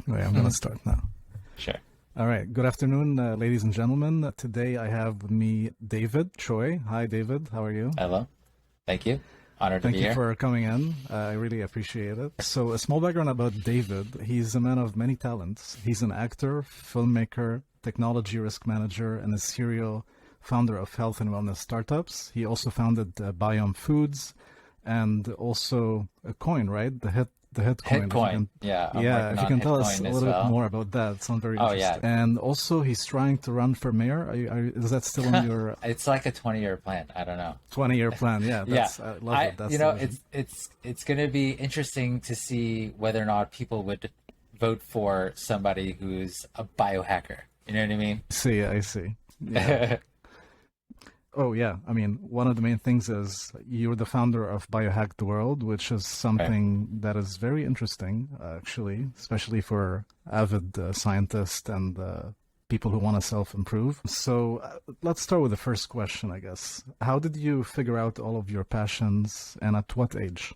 Wait, I'm going to start now. Sure. All right. Good afternoon, ladies and gentlemen. Today I have with me David Choi. Hi, David. How are you? Hello. Thank you. Honored to be here. Thank you for coming in. I really appreciate it. So a small background about David. He's a man of many talents. He's an actor, filmmaker, technology risk manager, and a serial founder of health and wellness startups. He also founded Biome Foods and also a coin, right? The hit coin. Hitcoin. Yeah. If you can tell us a little bit more about that. It sounds very interesting. Yeah. And also he's trying to run for mayor. Is that still on your... It's like a 20-year plan. I don't know. 20-year plan. Yeah. That's, I love it. That's it's going to be interesting to see whether or not people would vote for somebody who's a biohacker. You know what I mean? I see. Yeah. Oh, yeah. I mean, one of the main things is you're the founder of Biohack the World, which is something that is very interesting, actually, especially for avid scientists and people who want to self-improve. So let's start with the first question, I guess. How did you figure out all of your passions and at what age?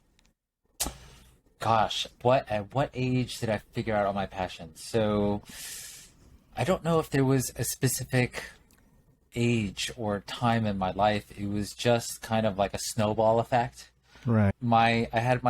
Gosh, at what age did I figure out all my passions? So I don't know if there was a specific age or time in my life. It was just kind of like a snowball effect. Right. I had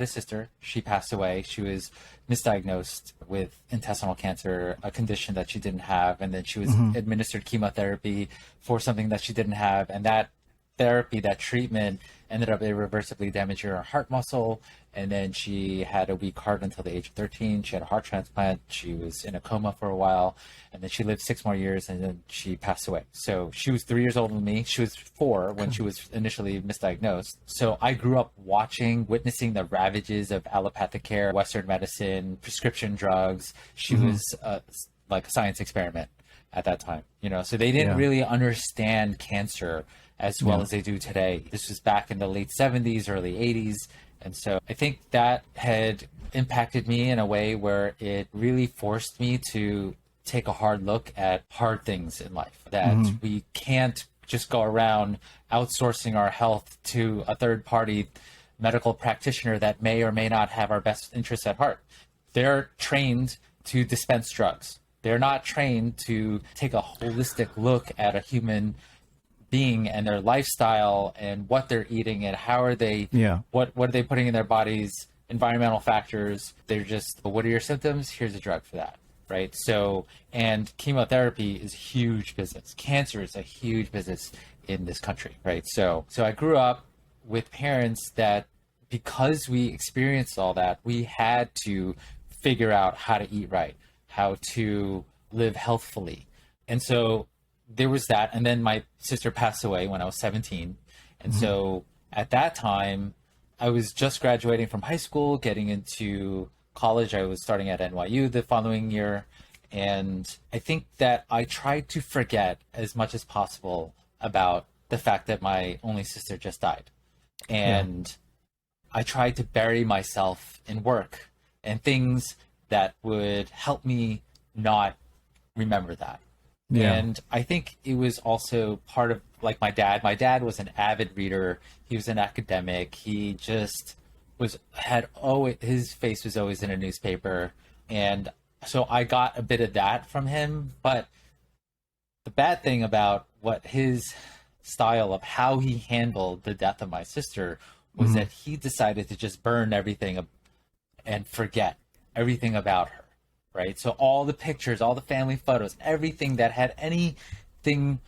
a sister. She passed away. She was misdiagnosed with intestinal cancer, a condition that she didn't have, and then she was administered chemotherapy for something that she didn't have, and that therapy, that treatment, ended up irreversibly damaging her heart muscle. And then she had a weak heart until the age of 13. She had a heart transplant. She was in a coma for a while, and then she lived 6 more years, and then she passed away. So she was 3 years older than me. She was 4 when she was initially misdiagnosed. So I grew up witnessing the ravages of allopathic care, Western medicine, prescription drugs. She was like a science experiment at that time, so they didn't really understand cancer as well as they do today. This was back in the late 70s, early 80s. And so I think that had impacted me in a way where it really forced me to take a hard look at hard things in life, that we can't just go around outsourcing our health to a third-party medical practitioner that may or may not have our best interests at heart. They're trained to dispense drugs. They're not trained to take a holistic look at a human being and their lifestyle and what they're eating and how are they, what are they putting in their bodies, environmental factors. They're just, what are your symptoms? Here's a drug for that, right? So, and chemotherapy is a huge business. Cancer is a huge business in this country, right? So I grew up with parents that, because we experienced all that, we had to figure out how to eat right, how to live healthfully. And so there was that. And then my sister passed away when I was 17. And so at that time, I was just graduating from high school, getting into college. I was starting at NYU the following year. And I think that I tried to forget as much as possible about the fact that my only sister just died. And I tried to bury myself in work and things that would help me not remember that. And I think it was also part of, like, my dad. My dad was an avid reader. He was an academic. He just his face was always in a newspaper. And so I got a bit of that from him. But the bad thing about what his style of how he handled the death of my sister was that he decided to just burn everything and forget everything about her. Right. So all the pictures, all the family photos, everything that had anything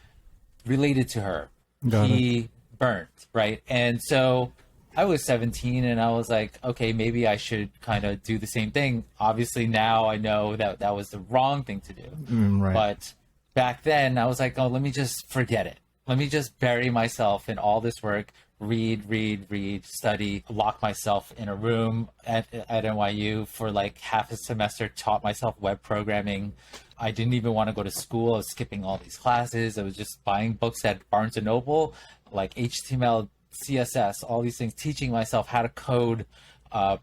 related to her, he burned. Right. And so I was 17 and I was like, okay, maybe I should kind of do the same thing. Obviously, now I know that that was the wrong thing to do. Right. But back then I was like, oh, let me just forget it. Let me just bury myself in all this work, read, study, lock myself in a room at NYU for like half a semester, taught myself web programming. I didn't even want to go to school. I was skipping all these classes. I was just buying books at Barnes & Noble, like HTML, CSS, all these things, teaching myself how to code. And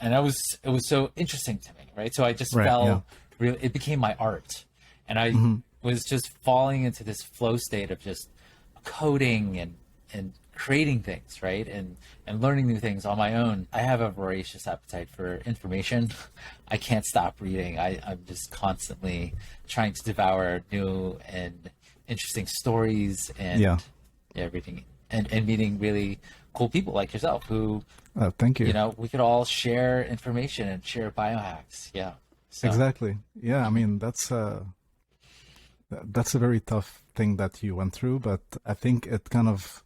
it was so interesting to me, right? So I just it became my art. And I was just falling into this flow state of just coding and creating things, right? And learning new things on my own. I have a voracious appetite for information. I can't stop reading. I'm just constantly trying to devour new and interesting stories and reading and meeting really cool people like yourself who, thank you. You know, we could all share information and share biohacks. Yeah. So. Exactly. Yeah. I mean, that's a very tough thing that you went through, but I think it kind of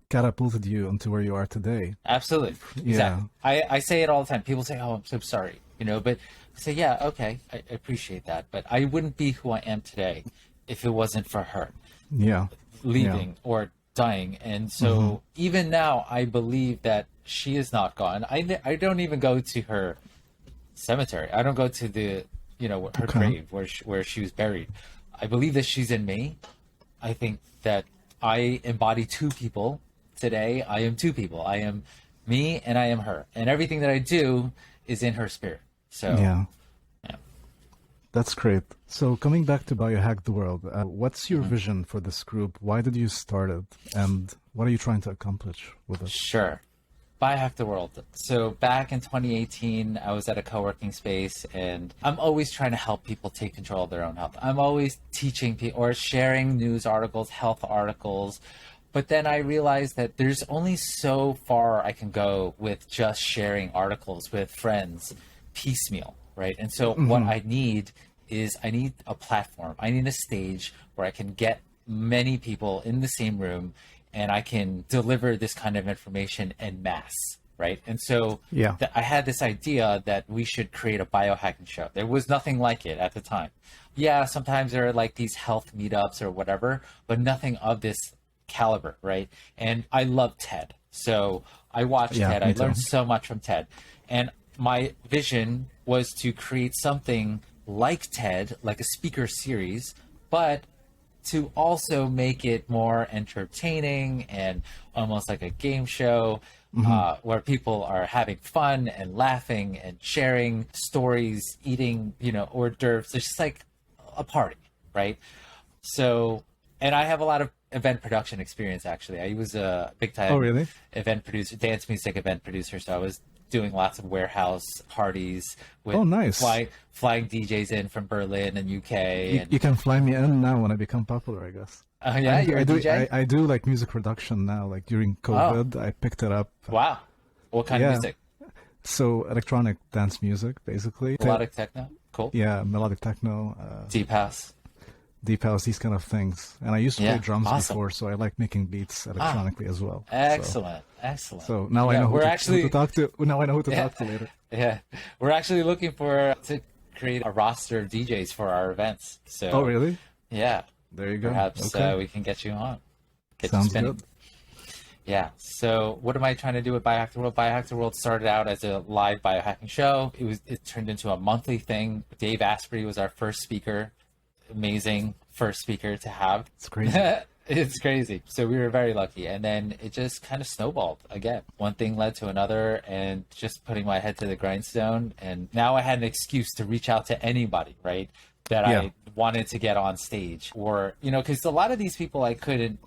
catapulted you into where you are today. Absolutely. Exactly. I say it all the time. People say, "Oh, I'm so sorry," you know, but I say, "Yeah, okay, I appreciate that, but I wouldn't be who I am today if it wasn't for her." Leaving or dying. And so even now, I believe that she is not gone. I don't even go to her cemetery. I don't go to the, you know, her grave where she was buried. I believe that she's in me. I think that I embody two people today. I am two people. I am me and I am her. And everything that I do is in her spirit. So yeah. That's great. So coming back to Biohack the World, what's your vision for this group? Why did you start it? And what are you trying to accomplish with it? Sure. Biohack the World. So back in 2018, I was at a co-working space, and I'm always trying to help people take control of their own health. I'm always teaching people or sharing news articles, health articles. But then I realized that there's only so far I can go with just sharing articles with friends piecemeal. Right. And so what I need is I need a platform. I need a stage where I can get many people in the same room and I can deliver this kind of information en masse. Right. And so I had this idea that we should create a biohacking show. There was nothing like it at the time. Yeah, sometimes there are like these health meetups or whatever, but nothing of this caliber. Right. And I love TED. So I watched TED. I learned so much from TED. And my vision was to create something like TED, like a speaker series, but to also make it more entertaining and almost like a game show where people are having fun and laughing and sharing stories, eating, you know, hors d'oeuvres. It's just like a party, right? So, and I have a lot of event production experience, actually. I was a big time event producer, dance music event producer. So I was doing lots of warehouse parties with flying DJs in from Berlin and UK. You can fly me in now when I become popular, I guess. Yeah, you're a DJ? I do like music production now. Like during COVID, I picked it up. Wow. What kind of music? So electronic dance music, basically. Melodic techno? Cool. Yeah, melodic techno. Deep house, these kind of things. And I used to play drums before, so I like making beats electronically as well. Excellent. Excellent. So now I know who to talk to. Now I know who to talk to later. Yeah. We're actually looking to create a roster of DJs for our events. So. Oh, really? Yeah. There you go. Perhaps we can get you on. Sounds good. Yeah. So what am I trying to do with Biohack the World? Biohack the World started out as a live biohacking show. It turned into a monthly thing. Dave Asprey was our first speaker. Amazing first speaker to have. It's crazy. It's crazy. So we were very lucky. And then it just kind of snowballed again. One thing led to another and just putting my head to the grindstone. And now I had an excuse to reach out to anybody, right? That I wanted to get on stage or, you know, because a lot of these people I couldn't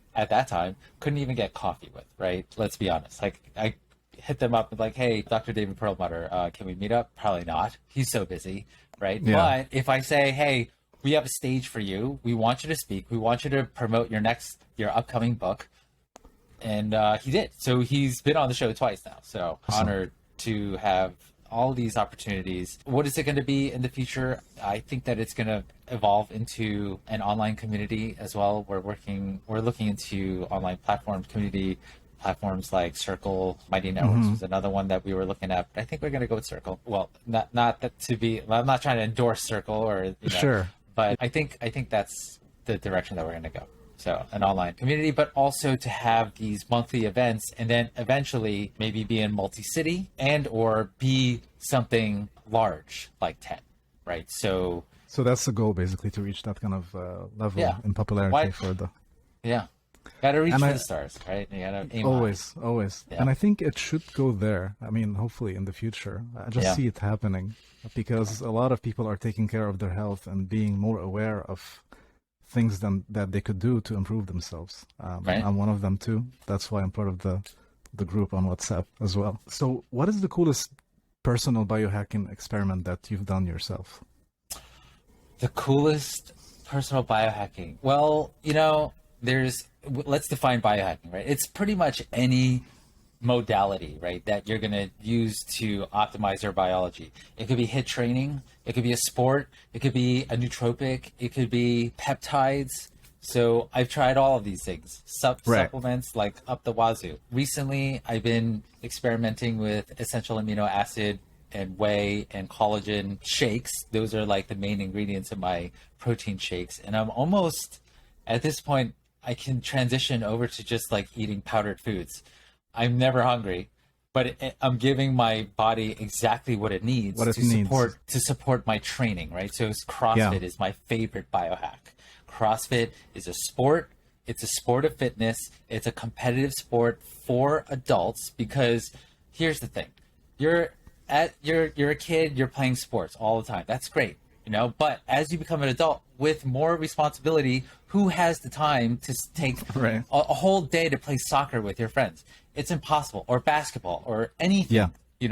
even get coffee with, right? Let's be honest. Like I hit them up and like, hey, Dr. David Perlmutter, can we meet up? Probably not. He's so busy, right? Yeah. But if I say, hey, we have a stage for you. We want you to speak. We want you to promote your upcoming book. And he did. So he's been on the show twice now. So honored to have all these opportunities. What is it going to be in the future? I think that it's going to evolve into an online community as well. We're looking into online community platforms like Circle, Mighty Networks was another one that we were looking at. But I think we're going to go with Circle. Well, not that to be, I'm not trying to endorse Circle or, sure. But I think that's the direction that we're going to go. So an online community, but also to have these monthly events and then eventually maybe be in multi-city and or be something large like TED, right? So that's the goal, basically, to reach that kind of level in popularity for the... Yeah. Got to reach for the stars, right? You got to aim always. Yeah. And I think it should go there. I mean, hopefully in the future. I just see it happening because a lot of people are taking care of their health and being more aware of things that they could do to improve themselves. Right. I'm one of them too. That's why I'm part of the group on WhatsApp as well. So what is the coolest personal biohacking experiment that you've done yourself? The coolest personal biohacking. Well, let's define biohacking, right? It's pretty much any modality, right, that you're going to use to optimize your biology. It could be HIIT training, it could be a sport, it could be a nootropic, it could be peptides. So I've tried all of these things, supplements like up the wazoo. Recently, I've been experimenting with essential amino acid and whey and collagen shakes. Those are like the main ingredients in my protein shakes. And I'm almost, at this point, I can transition over to just like eating powdered foods. I'm never hungry, but I'm giving my body exactly what it needs to support my training, right? So CrossFit is my favorite biohack. CrossFit is a sport. It's a sport of fitness. It's a competitive sport for adults because here's the thing. You're a kid, you're playing sports all the time. That's great, but as you become an adult with more responsibility, who has the time to take a whole day to play soccer with your friends? It's impossible. Or basketball or anything,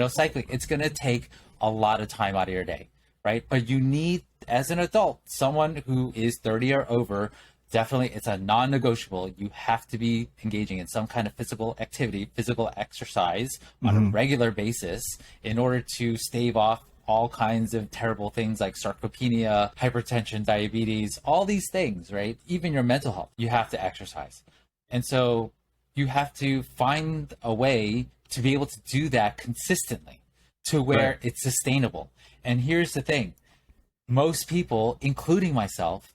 cycling. It's going to take a lot of time out of your day, right? But you need, as an adult, someone who is 30 or over, definitely it's a non-negotiable. You have to be engaging in some kind of physical activity, physical exercise on a regular basis in order to stave off all kinds of terrible things like sarcopenia, hypertension, diabetes, all these things, right? Even your mental health, you have to exercise. And so you have to find a way to be able to do that consistently to where it's sustainable. And here's the thing. Most people, including myself,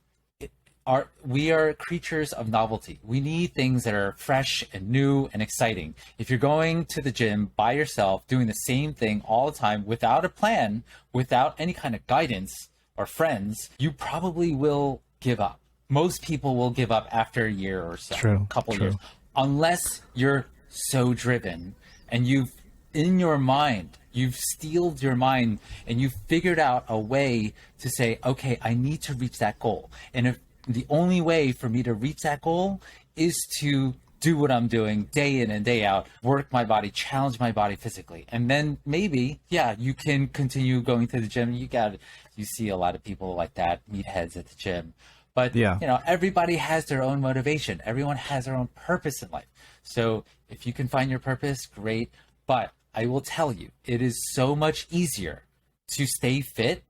we are creatures of novelty. We need things that are fresh and new and exciting. If you're going to the gym by yourself, doing the same thing all the time without a plan, without any kind of guidance or friends, you probably will give up. Most people will give up after a year or so, a couple years, unless you're so driven and you've steeled your mind and you've figured out a way to say, okay, I need to reach that goal. And if the only way for me to reach that goal is to do what I'm doing day in and day out, work my body, challenge my body physically. And then maybe, you can continue going to the gym. You see a lot of people like that, meatheads at the gym. But, everybody has their own motivation. Everyone has their own purpose in life. So if you can find your purpose, great. But I will tell you, it is so much easier to stay fit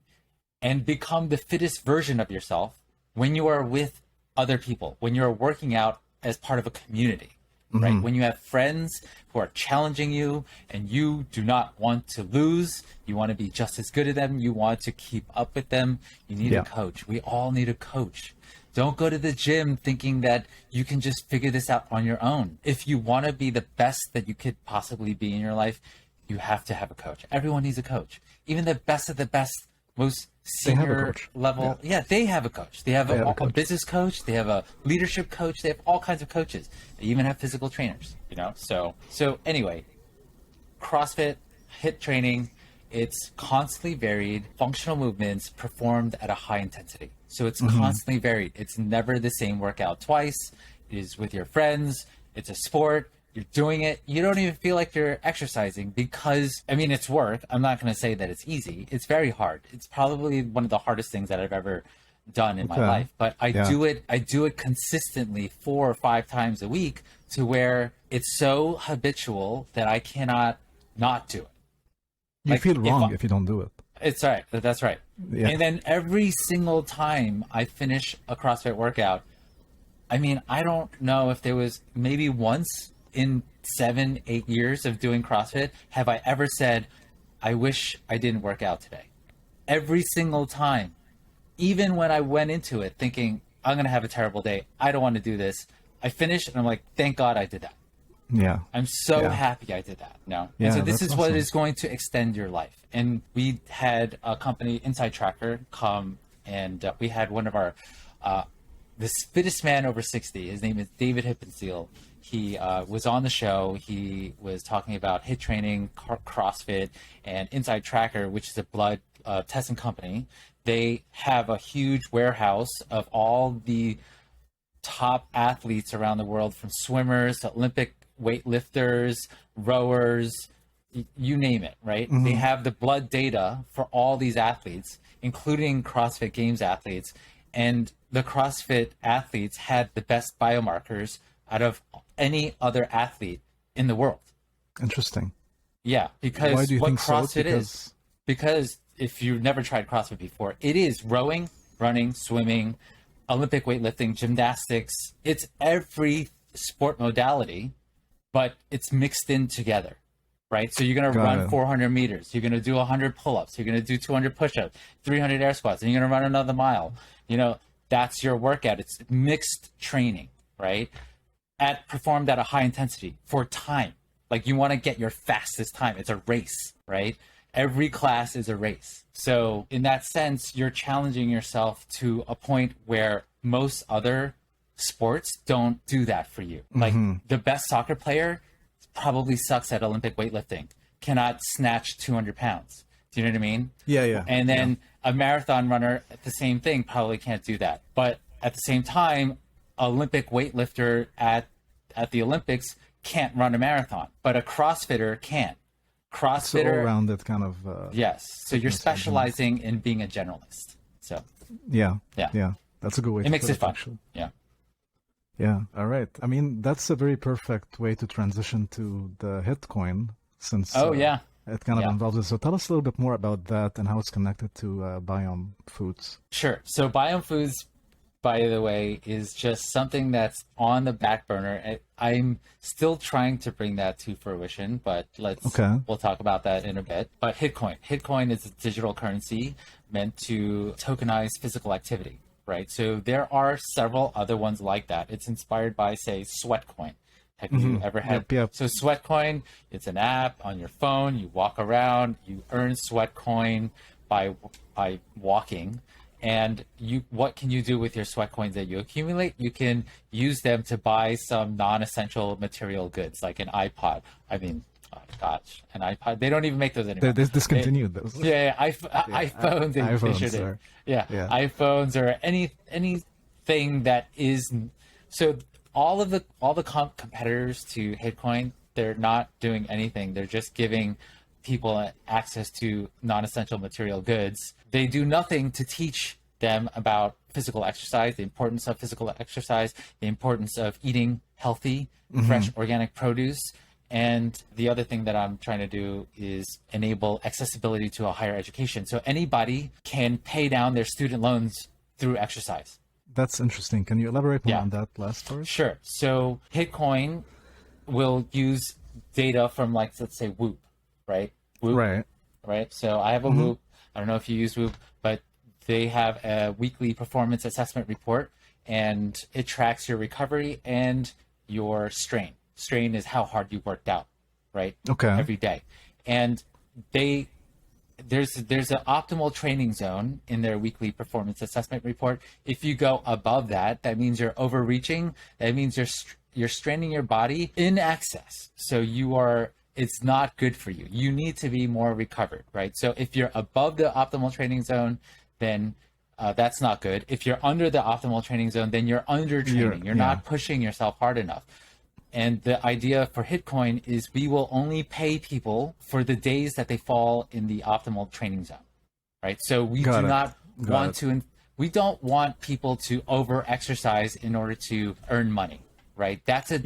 and become the fittest version of yourself when you are with other people, when you're working out as part of a community, right? When you have friends who are challenging you and you do not want to lose, you want to be just as good as them, you want to keep up with them, you need a coach. We all need a coach. Don't go to the gym thinking that you can just figure this out on your own. If you want to be the best that you could possibly be in your life, you have to have a coach. Everyone needs a coach. Even the best of the best, most senior level, they have a coach. They have a business coach. They have a leadership coach. They have all kinds of coaches. They even have physical trainers, So anyway, CrossFit, HIIT training, it's constantly varied, functional movements performed at a high intensity. So it's constantly varied. It's never the same workout twice. It is with your friends. It's a sport. You're doing it. You don't even feel like you're exercising because, it's work. I'm not going to say that it's easy. It's very hard. It's probably one of the hardest things that I've ever done in my life. But I do it consistently 4 or 5 times a week to where it's so habitual that I cannot not do it. You feel wrong if you don't do it. It's right. That's right. Yeah. And then every single time I finish a CrossFit workout, I don't know if there was maybe once in 7-8 years of doing CrossFit, have I ever said, I wish I didn't work out today. Every single time, even when I went into it thinking, I'm going to have a terrible day, I don't want to do this, I finished and I'm like, thank God I did that. Yeah. I'm so happy I did that. And so this is awesome. What is going to extend your life. And we had a company, Inside Tracker, come and we had one of our, this fittest man over 60, his name is David Choi. He was on the show. He was talking about HIIT training, CrossFit, and Inside Tracker, which is a blood Tesson Company, they have a huge warehouse of all the top athletes around the world, from swimmers to Olympic weightlifters, rowers, you name it, right? They have the blood data for all these athletes, including CrossFit Games athletes. And the CrossFit athletes had the best biomarkers out of any other athlete in the world. Interesting. Yeah, because why do you what think CrossFit so? is, because if you've never tried CrossFit before, it is rowing, running, swimming, Olympic weightlifting, gymnastics. It's every sport modality, but it's mixed in together, right? So you're going to run 400 meters. You're going to do 100 pull-ups. You're going to do 200 push-ups, 300 air squats, and you're going to run another mile. You know, that's your workout. It's mixed training, right? Performed at a high intensity for time. Like, you want to get your fastest time. It's a race, right? Every class is a race. So in that sense, you're challenging yourself to a point where most other sports don't do that for you. Like, the best soccer player probably sucks at Olympic weightlifting, cannot snatch 200 pounds. Do you know what I mean? Yeah. And then a marathon runner, the same thing, probably can't do that. But at the same time, Olympic weightlifter at the Olympics can't run a marathon, but a CrossFitter can. CrossFitter, so all-rounded kind of yes. So you're specializing in being a generalist. So yeah, that's a good way. It makes it fun. Actually. Yeah. All right. I mean, that's a very perfect way to transition to the Hitcoin, since it kind of involves it. So tell us a little bit more about that and how it's connected to Biome Foods. Sure. So Biome Foods, by the way, is just something that's on the back burner. I'm still trying to bring that to fruition, but we'll talk about that in a bit. But Hitcoin is a digital currency meant to tokenize physical activity, right? So there are several other ones like that. It's inspired by, say, Sweatcoin. Have you ever had? Yep. So Sweatcoin, it's an app on your phone. You walk around, you earn Sweatcoin by walking. And what can you do with your sweat coins that you accumulate? You can use them to buy some non-essential material goods, like an iPod. I mean, oh gosh, an iPod. They don't even make those anymore. They discontinued those. iPhones. iPhones or anything that is. So all the competitors to Hitcoin, they're not doing anything. They're just giving people access to non-essential material goods. They do nothing to teach them about physical exercise, the importance of physical exercise, the importance of eating healthy, fresh, organic produce. And the other thing that I'm trying to do is enable accessibility to a higher education. So anybody can pay down their student loans through exercise. That's interesting. Can you elaborate more on that last part? Sure. So Hitcoin will use data from, like, let's say Whoop, right? Whoop, right. So I have a Whoop. I don't know if you use Whoop, but they have a weekly performance assessment report, and it tracks your recovery and your strain. Strain is how hard you worked out, right? Okay. Every day. And there's an optimal training zone in their weekly performance assessment report. If you go above that, that means you're overreaching. That means you're straining your body in excess. So it's not good for you. You need to be more recovered, right? So if you're above the optimal training zone, then that's not good. If you're under the optimal training zone, then you're under training. You're not pushing yourself hard enough. And the idea for Hitcoin is we will only pay people for the days that they fall in the optimal training zone, right? So we don't want people to over exercise in order to earn money, right? That's a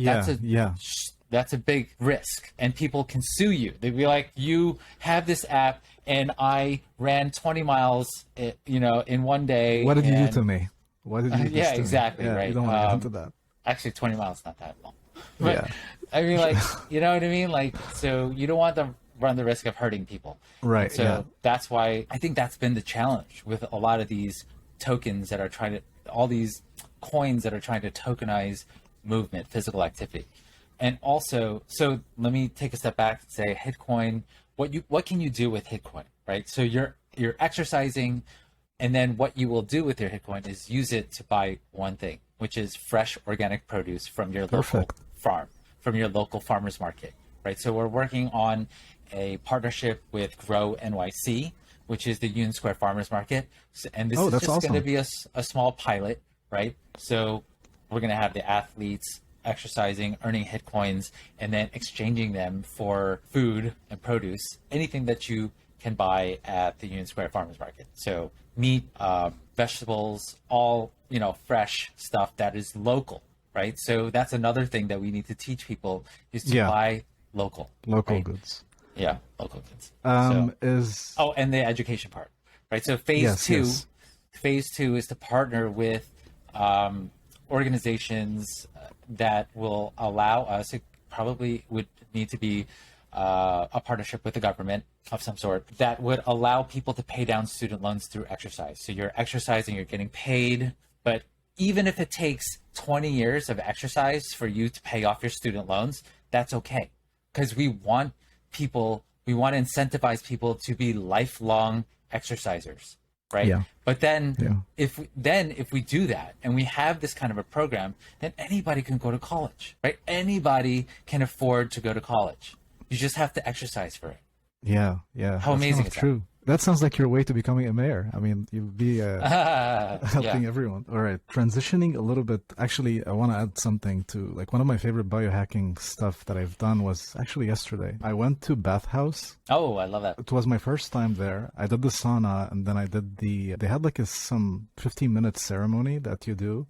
big risk, and people can sue you. They'd be like, you have this app and I ran 20 miles, in one day. What did you do to me? What did you do to me? Exactly. Right. You don't want to get into that. Actually, 20 miles not that long. But, I mean, like, you know what I mean? Like, so you don't want to run the risk of hurting people. Right. So that's why I think that's been the challenge with a lot of these tokens that are all these coins that are trying to tokenize movement, physical activity. And also, so let me take a step back and say, Hitcoin, what can you do with Hitcoin, right? So you're exercising, and then what you will do with your Hitcoin is use it to buy one thing, which is fresh organic produce from your local farm, from your local farmer's market, right? So we're working on a partnership with Grow NYC, which is the Union Square Farmers Market. And this Oh, is that's just going to awesome. be a small pilot, right? So we're going to have the athletes exercising, earning hit coins, and then exchanging them for food and produce, anything that you can buy at the Union Square Farmers Market. So meat, vegetables, all, fresh stuff that is local, right? So that's another thing that we need to teach people is to buy local. Local right? goods. Yeah, local goods. And the education part, right? So phase two is to partner with organizations that will allow us. It probably would need to be a partnership with the government of some sort that would allow people to pay down student loans through exercise. So you're exercising, you're getting paid, but even if it takes 20 years of exercise for you to pay off your student loans, that's okay. Because we want to incentivize people to be lifelong exercisers, right? Yeah. But then if we do that and we have this kind of a program, then anybody can go to college, right? Anybody can afford to go to college. You just have to exercise for it. Yeah. How amazing is true. That sounds like your way to becoming a mayor. I mean, you'll be helping everyone. All right. Transitioning a little bit. Actually, I want to add something to one of my favorite biohacking stuff that I've done was actually yesterday. I went to Bathhouse. Oh, I love that. It was my first time there. I did the sauna and then I did they had some 15-minute ceremony that you do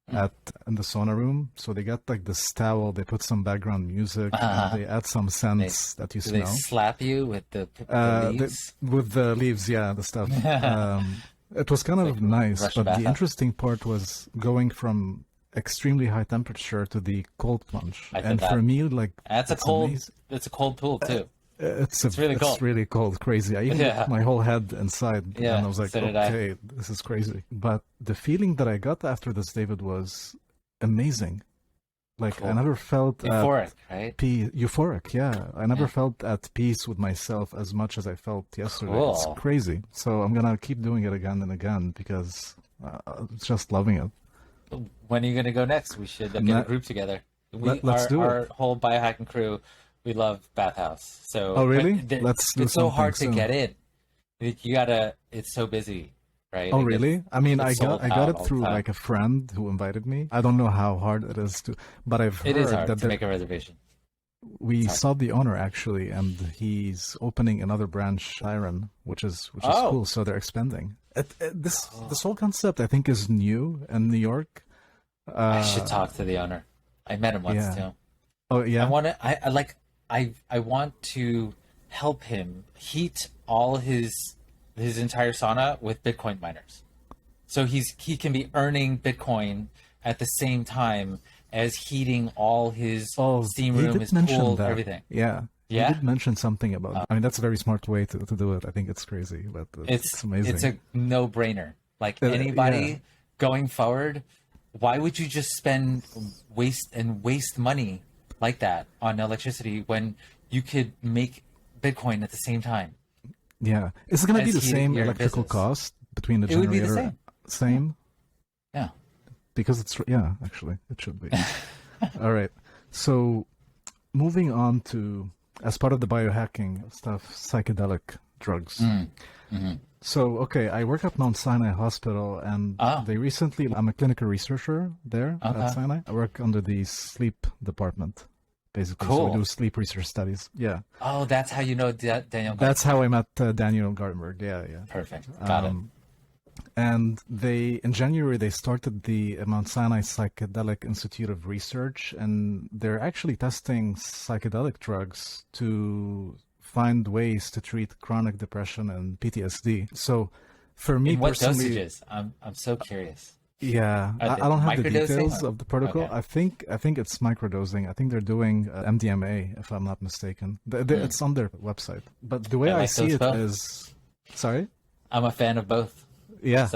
in the sauna room. So they got this towel, they put some background music, and they add some scents that you smell. They slap you with the leaves? With the leaves, yeah, the stuff. It was kind of nice, but the interesting part was going from extremely high temperature to the cold plunge. And for me, it's a cold pool too. It's really cold. It's really cold, crazy. I even put my whole head inside, and I was like, okay, this is crazy. But the feeling that I got after this, David, was amazing. Cool. I never felt euphoric, right? Euphoric, yeah. I never felt at peace with myself as much as I felt yesterday. Cool. It's crazy. So I'm gonna keep doing it again and again because just loving it. When are you gonna go next? We should get a group together. Let's do it. Our whole biohacking crew. We love Bathhouse. So oh really? It's so hard to get in. It's so busy, right? Oh really? I mean, I got it through a friend who invited me. I don't know how hard it is but I've heard it is hard that to make a reservation. We saw the owner actually, and he's opening another branch, Siren, which is cool. So they're expanding. This whole concept, I think, is new in New York. I should talk to the owner. I met him once too. Oh yeah. I want to help him heat all his entire sauna with Bitcoin miners. So he can be earning Bitcoin at the same time as heating all his steam room, his pool, everything. Yeah. Yeah. He did mention something about that. I mean, that's a very smart way to do it. I think it's crazy, but it's amazing. It's a no-brainer. Anybody going forward, why would you just waste money like that on electricity when you could make Bitcoin at the same time? Yeah. Is it going to be the same electrical cost between the generator? It would be the same. Same? Yeah. Because actually, it should be. All right. So moving on to, as part of the biohacking stuff, psychedelic drugs. Mm-hmm. So, okay, I work at Mount Sinai Hospital, and I'm a clinical researcher there at Sinai. I work under the sleep department, basically. Cool. So we do sleep research studies. Yeah. Oh, that's how you know Daniel Gartenberg. That's how I met Daniel Gartenberg. Yeah. Perfect. Got it. And in January, they started the Mount Sinai Psychedelic Institute of Research, and they're actually testing psychedelic drugs to find ways to treat chronic depression and PTSD. So for me personally... What dosages? I'm so curious. Yeah, I don't have the details of the protocol. Okay. I think it's microdosing. I think they're doing MDMA, if I'm not mistaken. It's on their website. But the way I see it is... Sorry? I'm a fan of both. Yeah.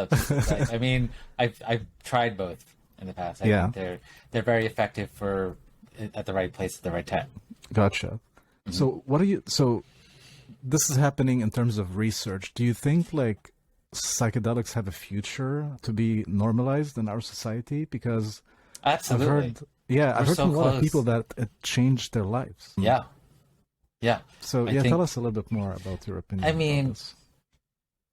I mean, I've tried both in the past. I think they're very effective for at the right place at the right time. Gotcha. Mm-hmm. So this is happening in terms of research. Do you think psychedelics have a future to be normalized in our society? Because absolutely. I've heard from a lot of people that it changed their lives. Yeah. So tell us a little bit more about your opinion. I mean,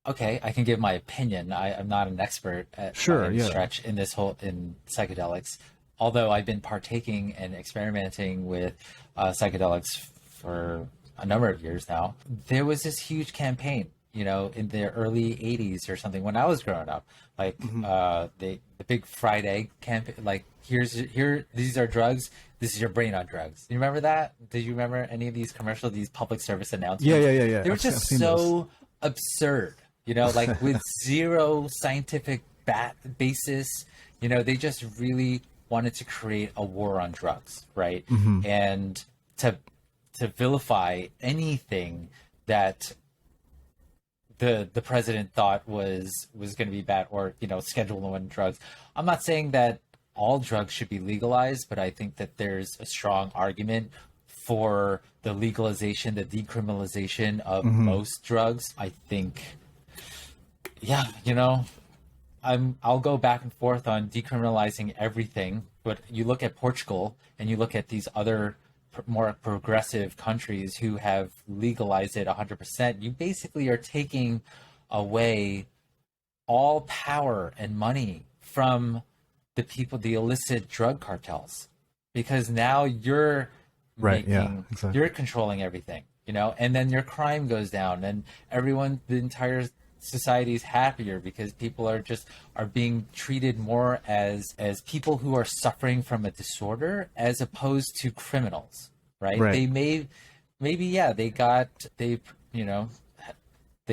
okay, I can give my opinion. I'm not an expert by Sure, any yeah. stretch in in psychedelics, although I've been partaking and experimenting with psychedelics for a number of years now. There was this huge campaign, in the early 80s or something when I was growing up, like the big fried egg campaign, like these are drugs, this is your brain on drugs. You remember that? Did you remember any of these commercials, these public service announcements? Yeah. They were I've just seen those. so absurd, like with zero scientific basis. They just really wanted to create a war on drugs, right? And to vilify anything that the president thought was going to be bad, or Schedule One drugs. I'm not saying that all drugs should be legalized, but I think that there's a strong argument for the legalization, the decriminalization of most drugs. I think, yeah, I'll go back and forth on decriminalizing everything, but you look at Portugal and you look at these other more progressive countries who have legalized it 100%, you basically are taking away all power and money from the people, the illicit drug cartels, because now you're you're controlling everything, and then your crime goes down, and the entire society is happier because people are being treated more as people who are suffering from a disorder as opposed to criminals, right? They they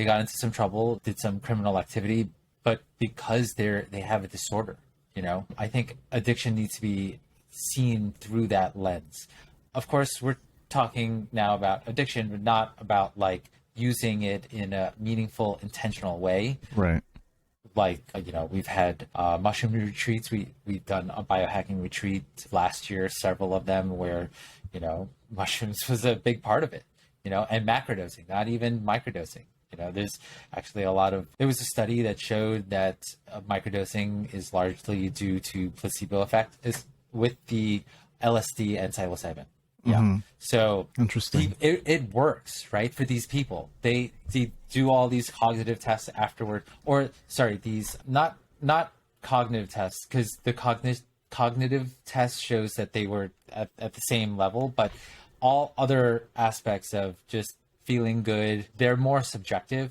got into some trouble, did some criminal activity, but because they have a disorder, I think addiction needs to be seen through that lens. Of course, we're talking now about addiction, but not about like using it in a meaningful, intentional way. Right. Like, we've had mushroom retreats. We've done a biohacking retreat last year, several of them where, mushrooms was a big part of it, and macrodosing, not even microdosing. There's actually there was a study that showed that microdosing is largely due to placebo effect with the LSD and psilocybin. Yeah. So interesting. It works, right? For these people, they do all these cognitive tests afterward, or sorry, these not cognitive tests, because the cognitive test shows that they were at the same level, but all other aspects of just feeling good, they're more subjective.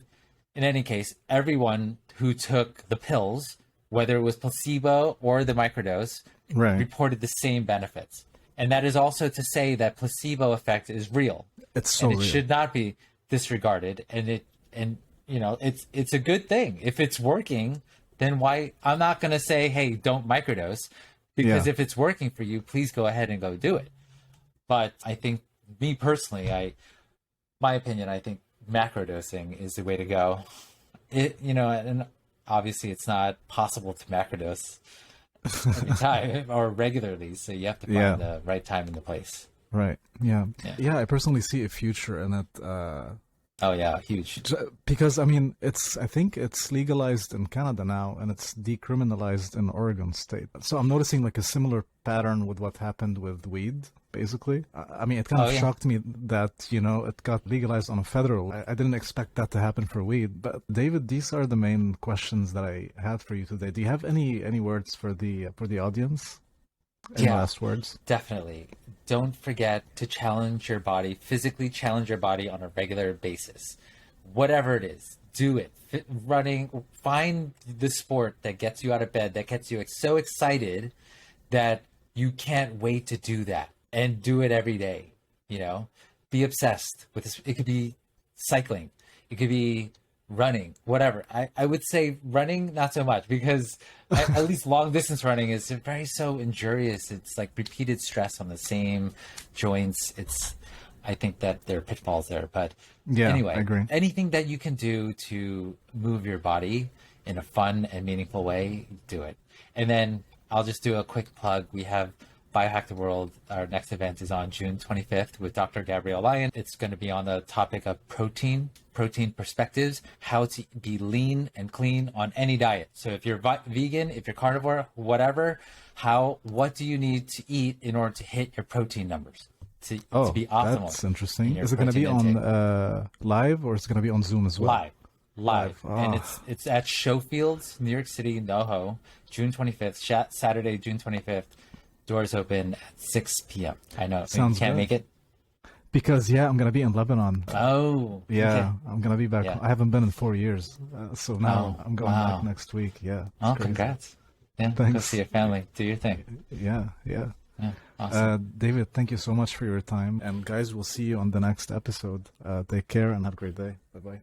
In any case, everyone who took the pills, whether it was placebo or the microdose, reported the same benefits. And that is also to say that placebo effect is real. It's so real. It should not be disregarded. And it's a good thing. If it's working, then why? I'm not going to say, hey, don't microdose, because if it's working for you, please go ahead and go do it. But I think, me personally, my opinion, I think macrodosing is the way to go. And obviously it's not possible to macrodose every time or regularly, so you have to find the right time and the place. Right. Yeah. I personally see a future in it. Oh yeah, huge. Because I think it's legalized in Canada now, and it's decriminalized in Oregon State. So I'm noticing like a similar pattern with what happened with weed, basically. It kind of shocked me that, it got legalized on a federal. I didn't expect that to happen for weed. But David, these are the main questions that I had for you today. Do you have any words for the audience? Any last words? Definitely. Don't forget to challenge your body, physically challenge your body on a regular basis. Whatever it is, do it. Running, find the sport that gets you out of bed, that gets you so excited that you can't wait to do that, and do it every day. Be obsessed with this. It could be cycling. It could be running, whatever. I would say running, not so much, because at least long distance running is so injurious. It's like repeated stress on the same joints. I think that there are pitfalls there, but anyway, I agree. Anything that you can do to move your body in a fun and meaningful way, do it. And then I'll just do a quick plug. We have Biohack the World. Our next event is on June 25th with Dr. Gabrielle Lyon. It's going to be on the topic of protein perspectives, how to be lean and clean on any diet. So if you're vegan, if you're carnivore, whatever, what do you need to eat in order to hit your protein numbers to be optimal? That's interesting. Is it going to be on live, or is it going to be on Zoom as well? Live. live. Oh. And it's at Showfields, New York City, NoHo, June 25th, Saturday, June 25th. Doors open at 6 p.m. I know. Sounds you can't good. make it? Because, I'm going to be in Lebanon. Oh. Yeah, okay. I'm going to be back. Yeah. I haven't been in 4 years. So now I'm going back next week. Yeah. Oh, crazy. congrats. Yeah, Thanks. go see your family. Do your thing. Yeah. Yeah, awesome. David, thank you so much for your time. And guys, we'll see you on the next episode. Take care and have a great day. Bye-bye.